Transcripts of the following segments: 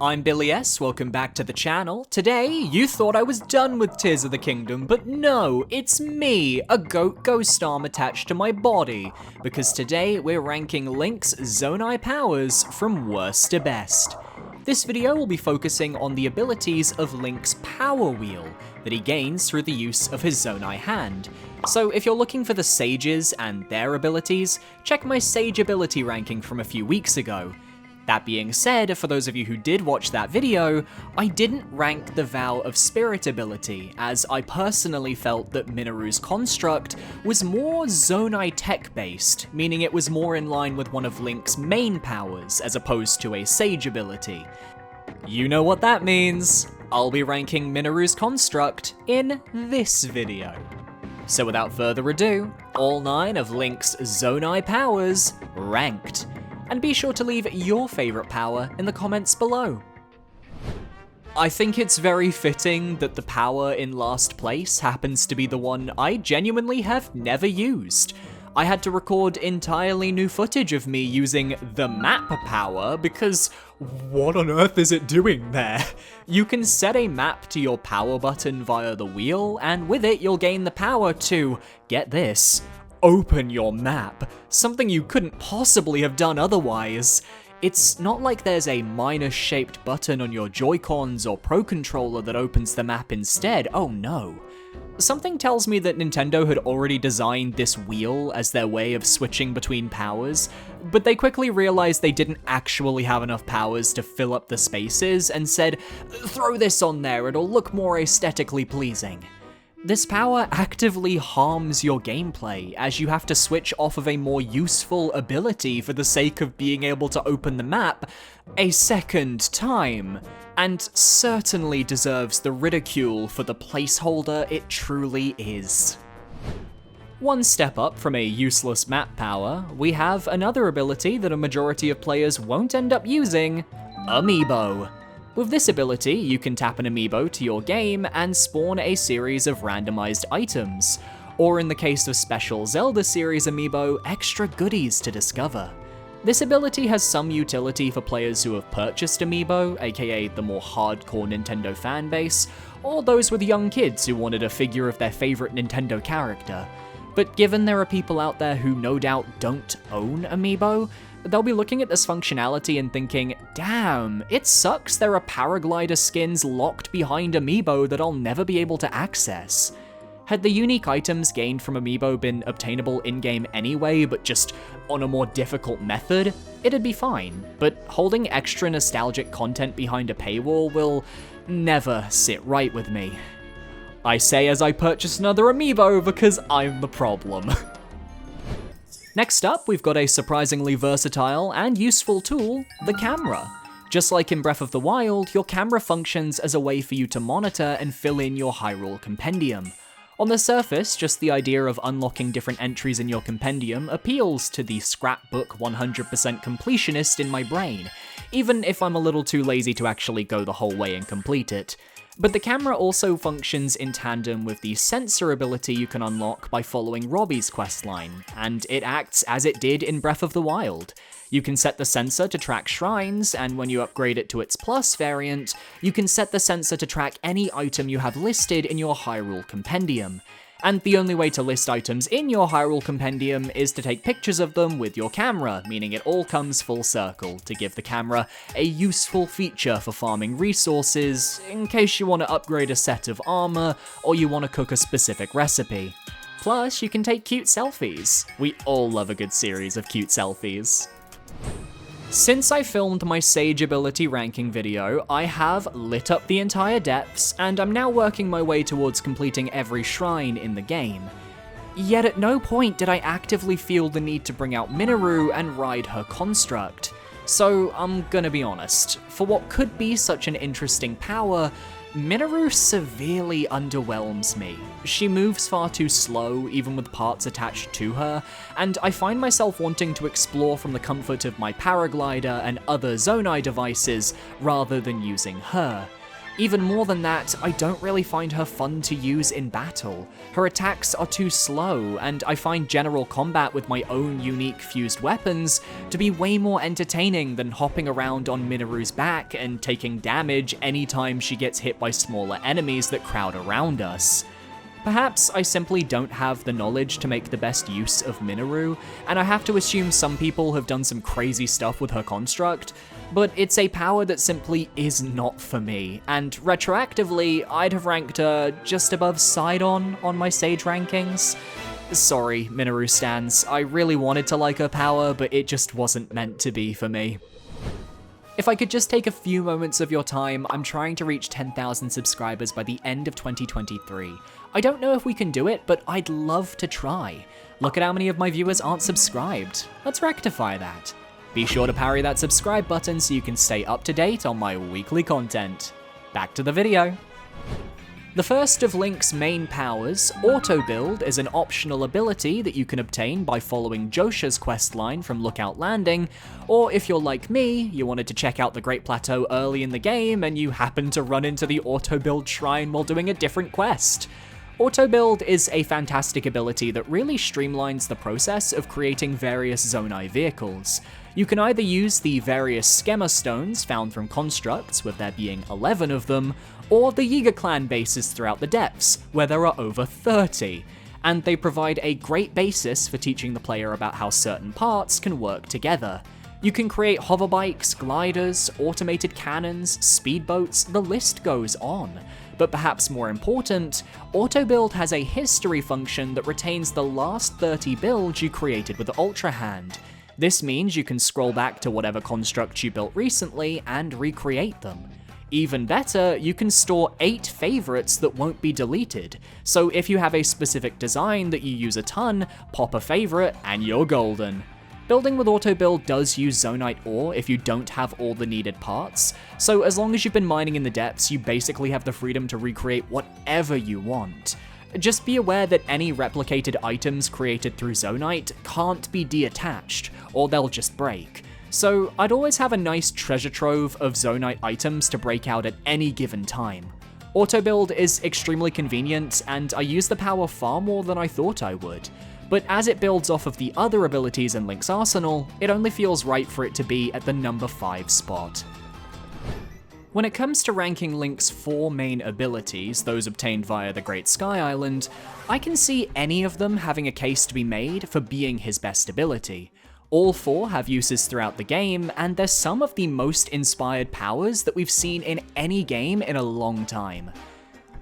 I'm Billy S, welcome back to the channel. Today, you thought I was done with Tears of the Kingdom, but no, it's me, a goat ghost arm attached to my body, because today we're ranking Link's Zonai powers from worst to best. This video will be focusing on the abilities of Link's Power Wheel that he gains through the use of his Zonai hand. So if you're looking for the Sages and their abilities, check my Sage ability ranking from a few weeks ago. That being said, for those of you who did watch that video, I didn't rank the Vow of Spirit ability, as I personally felt that Minaru's construct was more Zonai tech based, meaning it was more in line with one of Link's main powers as opposed to a Sage ability. You know what that means. I'll be ranking Minaru's construct in this video. So without further ado, all 9 of Link's Zonai powers ranked. And be sure to leave your favourite power in the comments below. I think it's very fitting that the power in last place happens to be the one I genuinely have never used. I had to record entirely new footage of me using the map power because what on earth is it doing there? You can set a map to your power button via the wheel, and with it you'll gain the power to, get this, open your map, something you couldn't possibly have done otherwise. It's not like there's a minus-shaped button on your Joy-Cons or Pro Controller that opens the map instead, oh no. Something tells me that Nintendo had already designed this wheel as their way of switching between powers, but they quickly realized they didn't actually have enough powers to fill up the spaces and said, throw this on there, it'll look more aesthetically pleasing. This power actively harms your gameplay, as you have to switch off of a more useful ability for the sake of being able to open the map a second time, and certainly deserves the ridicule for the placeholder it truly is. One step up from a useless map power, we have another ability that a majority of players won't end up using, Amiibo. With this ability, you can tap an amiibo to your game and spawn a series of randomized items, or in the case of special Zelda series amiibo, extra goodies to discover. This ability has some utility for players who have purchased amiibo, aka the more hardcore Nintendo fanbase, or those with young kids who wanted a figure of their favorite Nintendo character. But given there are people out there who no doubt don't own amiibo, they'll be looking at this functionality and thinking, damn, it sucks there are paraglider skins locked behind amiibo that I'll never be able to access. Had the unique items gained from amiibo been obtainable in-game anyway, but just on a more difficult method, it'd be fine, but holding extra nostalgic content behind a paywall will never sit right with me. I say as I purchase another amiibo because I'm the problem. Next up, we've got a surprisingly versatile and useful tool, the camera. Just like in Breath of the Wild, your camera functions as a way for you to monitor and fill in your Hyrule Compendium. On the surface, just the idea of unlocking different entries in your compendium appeals to the scrapbook 100% completionist in my brain, even if I'm a little too lazy to actually go the whole way and complete it. But the camera also functions in tandem with the sensor ability you can unlock by following Robbie's questline, and it acts as it did in Breath of the Wild. You can set the sensor to track shrines, and when you upgrade it to its Plus variant, you can set the sensor to track any item you have listed in your Hyrule Compendium. And the only way to list items in your Hyrule Compendium is to take pictures of them with your camera, meaning it all comes full circle to give the camera a useful feature for farming resources, in case you want to upgrade a set of armor, or you want to cook a specific recipe. Plus, you can take cute selfies. We all love a good series of cute selfies. Since I filmed my Sage ability ranking video, I have lit up the entire depths, and I'm now working my way towards completing every shrine in the game. Yet at no point did I actively feel the need to bring out Minaru and ride her construct. So I'm gonna be honest, for what could be such an interesting power, Minaru severely underwhelms me. She moves far too slow, even with parts attached to her, and I find myself wanting to explore from the comfort of my paraglider and other Zonai devices rather than using her. Even more than that, I don't really find her fun to use in battle. Her attacks are too slow, and I find general combat with my own unique fused weapons to be way more entertaining than hopping around on Mineru's back and taking damage anytime she gets hit by smaller enemies that crowd around us. Perhaps I simply don't have the knowledge to make the best use of Mineru, and I have to assume some people have done some crazy stuff with her construct, but it's a power that simply is not for me, and retroactively, I'd have ranked her just above Sidon on my Sage rankings. Sorry, Mineru stans, I really wanted to like her power, but it just wasn't meant to be for me. If I could just take a few moments of your time, I'm trying to reach 10,000 subscribers by the end of 2023. I don't know if we can do it, but I'd love to try. Look at how many of my viewers aren't subscribed. Let's rectify that. Be sure to parry that subscribe button so you can stay up to date on my weekly content. Back to the video. The first of Link's main powers, Auto Build, is an optional ability that you can obtain by following Josha's questline from Lookout Landing, or if you're like me, you wanted to check out the Great Plateau early in the game and you happened to run into the Auto Build shrine while doing a different quest. Auto Build is a fantastic ability that really streamlines the process of creating various Zonai vehicles. You can either use the various Skema stones found from constructs, with there being 11 of them, or the Yiga clan bases throughout the depths, where there are over 30, and they provide a great basis for teaching the player about how certain parts can work together. You can create hoverbikes, gliders, automated cannons, speedboats, the list goes on. But perhaps more important, Auto Build has a history function that retains the last 30 builds you created with Ultra Hand. This means you can scroll back to whatever construct you built recently and recreate them. Even better, you can store 8 favorites that won't be deleted, so if you have a specific design that you use a ton, pop a favorite and you're golden. Building with Auto Build does use Zonite ore if you don't have all the needed parts, so as long as you've been mining in the depths, you basically have the freedom to recreate whatever you want. Just be aware that any replicated items created through Zonite can't be deattached, or they'll just break. So I'd always have a nice treasure trove of Zonite items to break out at any given time. Auto Build is extremely convenient, and I use the power far more than I thought I would. But as it builds off of the other abilities in Link's arsenal, it only feels right for it to be at the number 5 spot. When it comes to ranking Link's 4 main abilities, those obtained via the Great Sky Island, I can see any of them having a case to be made for being his best ability. All 4 have uses throughout the game, and they're some of the most inspired powers that we've seen in any game in a long time.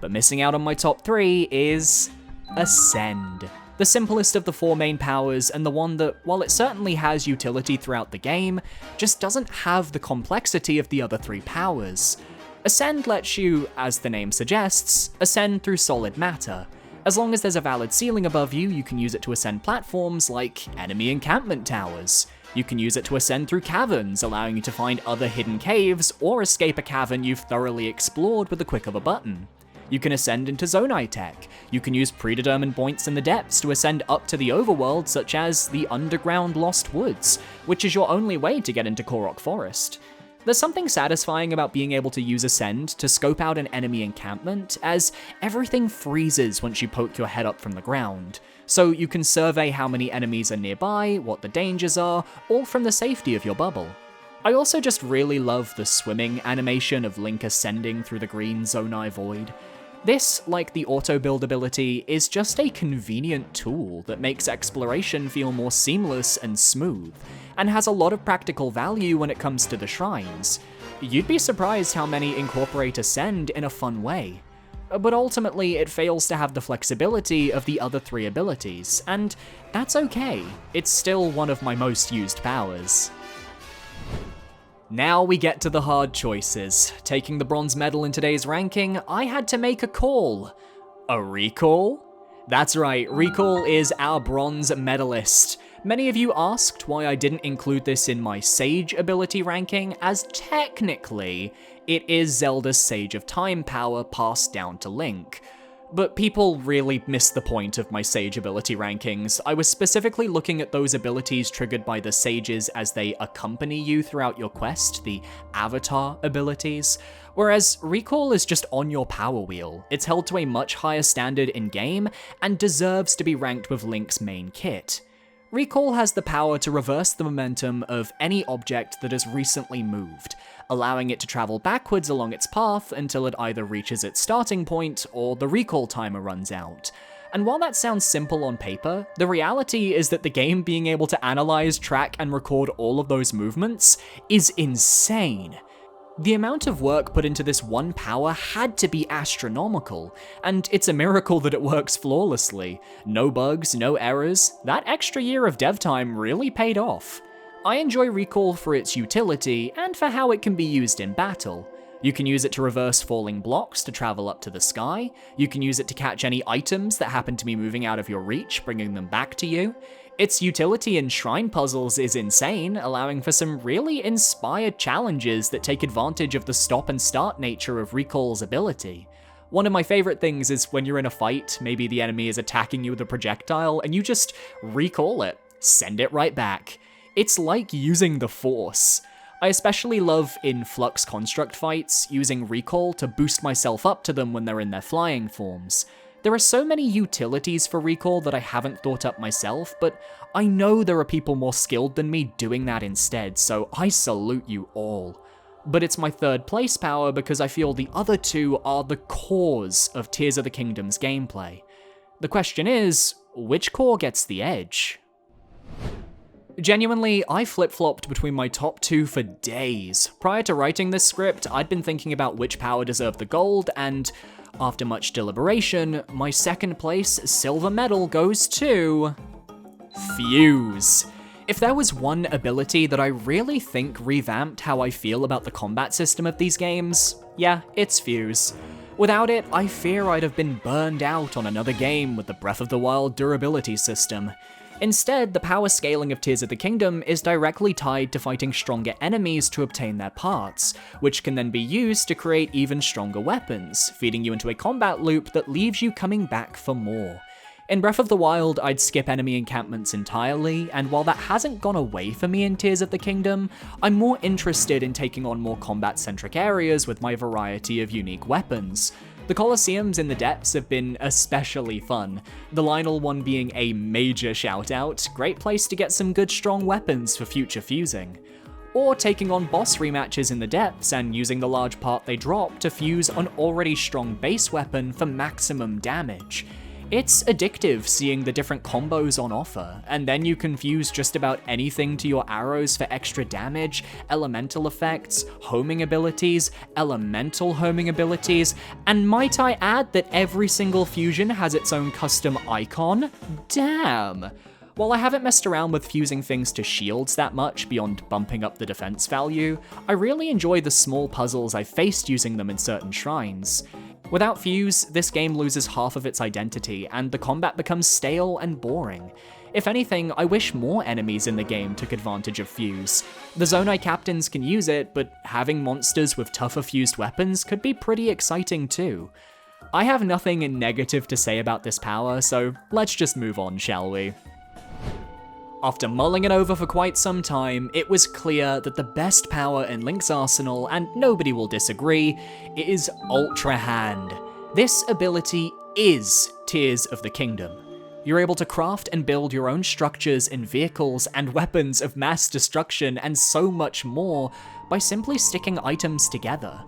But missing out on my top 3 is Ascend. The simplest of the 4 main powers, and the one that, while it certainly has utility throughout the game, just doesn't have the complexity of the other 3 powers. Ascend lets you, as the name suggests, ascend through solid matter. As long as there's a valid ceiling above you, you can use it to ascend platforms like enemy encampment towers. You can use it to ascend through caverns, allowing you to find other hidden caves, or escape a cavern you've thoroughly explored with the click of a button. You can ascend into Zonai tech. You can use predetermined points in the depths to ascend up to the overworld, such as the underground Lost Woods, which is your only way to get into Korok Forest. There's something satisfying about being able to use Ascend to scope out an enemy encampment, as everything freezes once you poke your head up from the ground. So you can survey how many enemies are nearby, what the dangers are, all from the safety of your bubble. I also just really love the swimming animation of Link ascending through the green Zonai void. This, like the auto build ability, is just a convenient tool that makes exploration feel more seamless and smooth, and has a lot of practical value when it comes to the shrines. You'd be surprised how many incorporate Ascend in a fun way. But ultimately, it fails to have the flexibility of the other 3 abilities, and that's okay. It's still one of my most used powers. Now we get to the hard choices. Taking the bronze medal in today's ranking, I had to make a call. A recall? That's right, Recall is our bronze medalist. Many of you asked why I didn't include this in my Sage ability ranking, as technically, it is Zelda's Sage of Time power passed down to Link. But people really missed the point of my Sage ability rankings. I was specifically looking at those abilities triggered by the Sages as they accompany you throughout your quest, the Avatar abilities, whereas Recall is just on your power wheel. It's held to a much higher standard in-game, and deserves to be ranked with Link's main kit. Recall has the power to reverse the momentum of any object that has recently moved, allowing it to travel backwards along its path until it either reaches its starting point or the recall timer runs out. And while that sounds simple on paper, the reality is that the game being able to analyze, track, and record all of those movements is insane. The amount of work put into this one power had to be astronomical, and it's a miracle that it works flawlessly. No bugs, no errors. That extra year of dev time really paid off. I enjoy Recall for its utility, and for how it can be used in battle. You can use it to reverse falling blocks to travel up to the sky, you can use it to catch any items that happen to be moving out of your reach, bringing them back to you. Its utility in shrine puzzles is insane, allowing for some really inspired challenges that take advantage of the stop and start nature of Recall's ability. One of my favorite things is when you're in a fight, maybe the enemy is attacking you with a projectile, and you just recall it, send it right back. It's like using the Force. I especially love in Flux Construct fights, using Recall to boost myself up to them when they're in their flying forms. There are so many utilities for Recall that I haven't thought up myself, but I know there are people more skilled than me doing that instead, so I salute you all. But it's my third place power because I feel the other two are the cores of Tears of the Kingdom's gameplay. The question is, which core gets the edge? Genuinely, I flip-flopped between my top two for days. Prior to writing this script, I'd been thinking about which power deserved the gold, and after much deliberation, my second place silver medal goes to Fuse. If there was one ability that I really think revamped how I feel about the combat system of these games, yeah, it's Fuse. Without it, I fear I'd have been burned out on another game with the Breath of the Wild durability system. Instead, the power scaling of Tears of the Kingdom is directly tied to fighting stronger enemies to obtain their parts, which can then be used to create even stronger weapons, feeding you into a combat loop that leaves you coming back for more. In Breath of the Wild, I'd skip enemy encampments entirely, and while that hasn't gone away for me in Tears of the Kingdom, I'm more interested in taking on more combat-centric areas with my variety of unique weapons. The Colosseums in the depths have been especially fun, the Lionel one being a major shout-out, great place to get some good strong weapons for future fusing. Or taking on boss rematches in the depths and using the large part they drop to fuse an already strong base weapon for maximum damage. It's addictive seeing the different combos on offer, and then you can fuse just about anything to your arrows for extra damage, elemental effects, homing abilities, elemental homing abilities, and might I add that every single fusion has its own custom icon? Damn! While I haven't messed around with fusing things to shields that much beyond bumping up the defense value, I really enjoy the small puzzles I've faced using them in certain shrines. Without Fuse, this game loses half of its identity, and the combat becomes stale and boring. If anything, I wish more enemies in the game took advantage of Fuse. The Zonai captains can use it, but having monsters with tougher fused weapons could be pretty exciting too. I have nothing negative to say about this power, so let's just move on, shall we? After mulling it over for quite some time, it was clear that the best power in Link's arsenal, and nobody will disagree, is Ultra Hand. This ability is Tears of the Kingdom. You're able to craft and build your own structures and vehicles and weapons of mass destruction and so much more by simply sticking items together.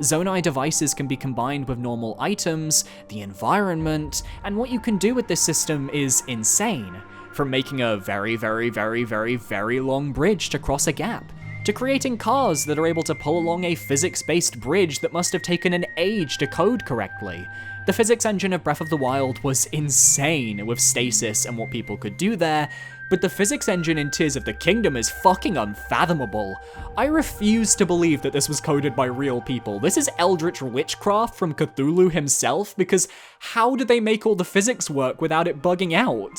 Zonai devices can be combined with normal items, the environment, and what you can do with this system is insane. From making a very long bridge to cross a gap, to creating cars that are able to pull along a physics-based bridge that must have taken an age to code correctly. The physics engine of Breath of the Wild was insane with stasis and what people could do there, but the physics engine in Tears of the Kingdom is fucking unfathomable. I refuse to believe that this was coded by real people. This is eldritch witchcraft from Cthulhu himself, because how do they make all the physics work without it bugging out?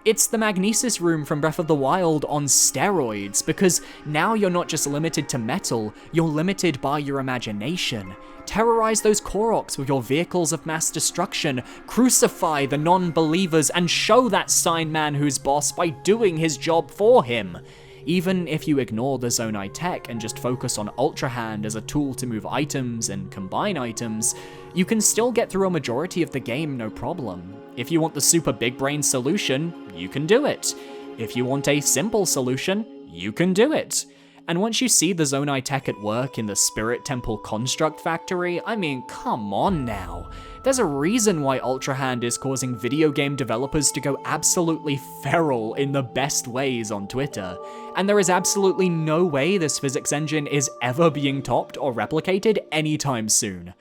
It's the Magnesis room from Breath of the Wild on steroids, because now you're not just limited to metal, you're limited by your imagination. Terrorize those Koroks with your vehicles of mass destruction, crucify the non-believers, and show that sign man who's boss by doing his job for him. Even if you ignore the Zonai tech and just focus on Ultra Hand as a tool to move items and combine items, you can still get through a majority of the game no problem. If you want the super big brain solution, you can do it. If you want a simple solution, you can do it. And once you see the Zonai tech at work in the Spirit Temple Construct Factory, I mean, come on now. There's a reason why Ultra Hand is causing video game developers to go absolutely feral in the best ways on Twitter. And there is absolutely no way this physics engine is ever being topped or replicated anytime soon.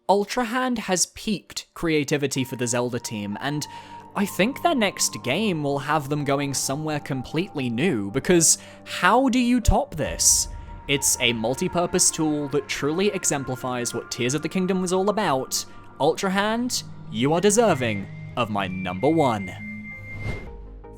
Ultra Hand has peaked creativity for the Zelda team, and I think their next game will have them going somewhere completely new, because how do you top this? It's a multi-purpose tool that truly exemplifies what Tears of the Kingdom was all about. Ultra Hand, you are deserving of my #1.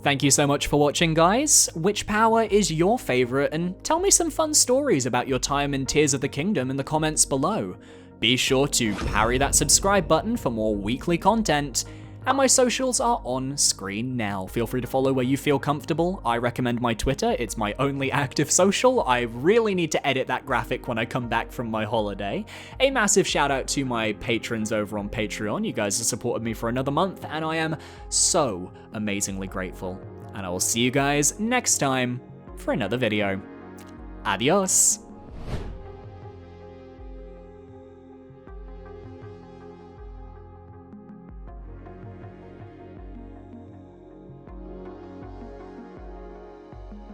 Thank you so much for watching, guys. Which power is your favorite? And tell me some fun stories about your time in Tears of the Kingdom in the comments below. Be sure to parry that subscribe button for more weekly content. And my socials are on screen now. Feel free to follow where you feel comfortable. I recommend my Twitter, it's my only active social. I really need to edit that graphic when I come back from my holiday. A massive shout out to my patrons over on Patreon. You guys have supported me for another month, and I am so amazingly grateful. And I will see you guys next time for another video. Adios.